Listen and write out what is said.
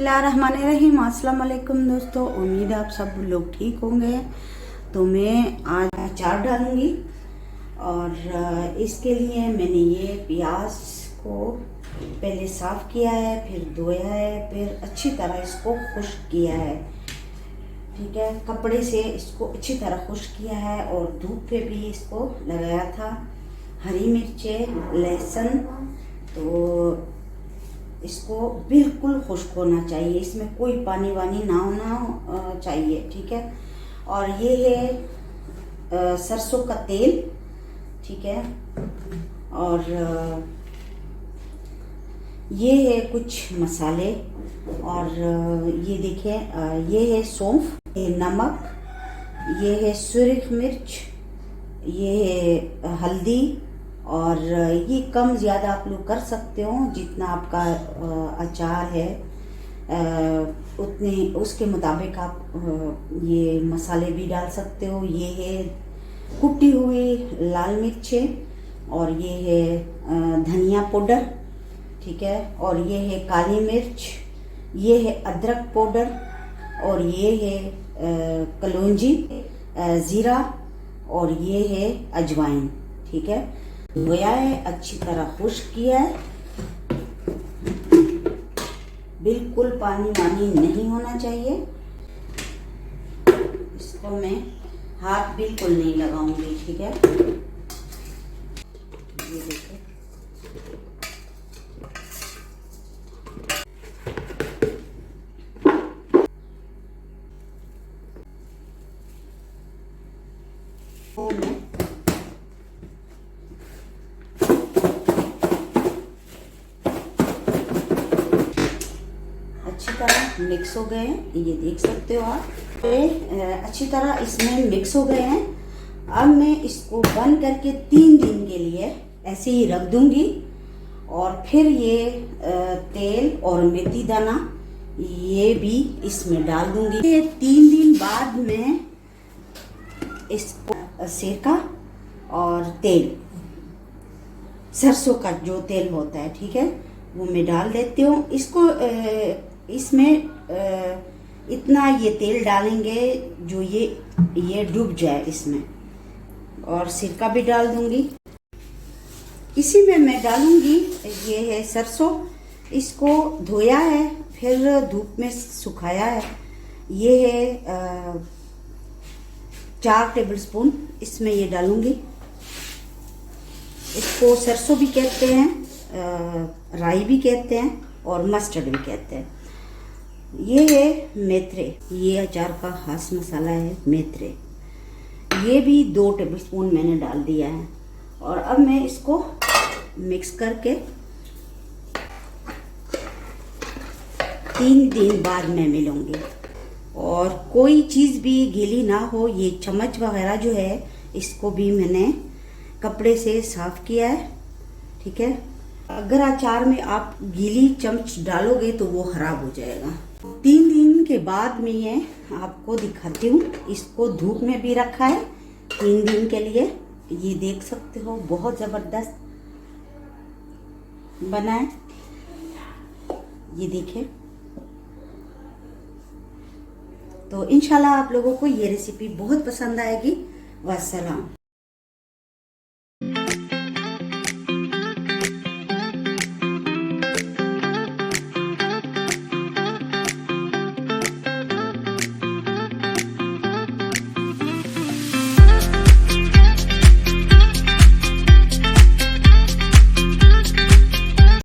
बिस्मिल्लाहिर्रहमानिर्रहीम। अस्सलाम वालेकुम दोस्तों, उम्मीद है आप सब लोग ठीक होंगे। तो मैं आज अचार डालूंगी और इसके लिए मैंने ये प्याज को पहले साफ़ किया है, फिर धोया है, फिर अच्छी तरह इसको खुश्क किया है। ठीक है, कपड़े से इसको अच्छी तरह खुश्क किया है और धूप पे भी इसको लगाया था। हरी मिर्चें, लहसुन, तो इसको बिल्कुल खुश्क होना चाहिए, इसमें कोई पानी वानी ना होना चाहिए। ठीक है, और ये है सरसों का तेल। ठीक है, और ये है कुछ मसाले, और ये देखिए, ये है सौंफ, ये नमक, ये है सुरख मिर्च, ये है हल्दी, और ये कम ज़्यादा आप लोग कर सकते हो, जितना आपका अचार है उतने उसके मुताबिक आप ये मसाले भी डाल सकते हो। ये है कुटी हुई लाल मिर्चें, और ये है धनिया पाउडर। ठीक है, और ये है काली मिर्च, ये है अदरक पाउडर, और ये है कलौंजी, ज़ीरा, और ये है अजवाइन। ठीक है, धोया है, अच्छी तरह खुश्क किया है, बिल्कुल पानी वानी नहीं होना चाहिए। इसको मैं हाथ बिल्कुल नहीं लगाऊंगी। ठीक है, ये देखिए, तो मैं अच्छी तरह मिक्स हो गए हैं, ये देख सकते हो आप। अच्छी तरह इसमें मिक्स हो गए हैं। अब मैं इसको बंद करके 3 दिन के लिए ऐसे ही रख दूंगी, और फिर ये तेल और मेथी दाना ये भी इसमें डाल दूंगी। ये 3 दिन बाद में इसको सिरका और तेल, सरसों का जो तेल होता है, ठीक है, वो मैं डाल देती हूँ। इसको इसमें इतना ये तेल डालेंगे जो ये डूब जाए इसमें, और सिरका भी डाल दूंगी। इसी में मैं डालूंगी, ये है सरसों, इसको धोया है, फिर धूप में सुखाया है। ये है 4 टेबलस्पून इसमें ये डालूंगी। इसको सरसों भी कहते हैं, राई भी कहते हैं, और मस्टर्ड भी कहते हैं। ये है मेथरे, ये अचार का खास मसाला है मेथरे, ये भी 2 टेबलस्पून मैंने डाल दिया है। और अब मैं इसको मिक्स करके 3 दिन बाद मैं मिलूंगी। और कोई चीज़ भी गीली ना हो, ये चम्मच वगैरह जो है इसको भी मैंने कपड़े से साफ किया है। ठीक है, अगर अचार में आप गीली चम्मच डालोगे तो वो खराब हो जाएगा। 3 दिन के बाद में ये आपको दिखाती हूँ। इसको धूप में भी रखा है 3 दिन के लिए, ये देख सकते हो, बहुत ज़बरदस्त बना है, ये देखिए। तो इंशाल्लाह आप लोगों को ये रेसिपी बहुत पसंद आएगी। वस्सलाम।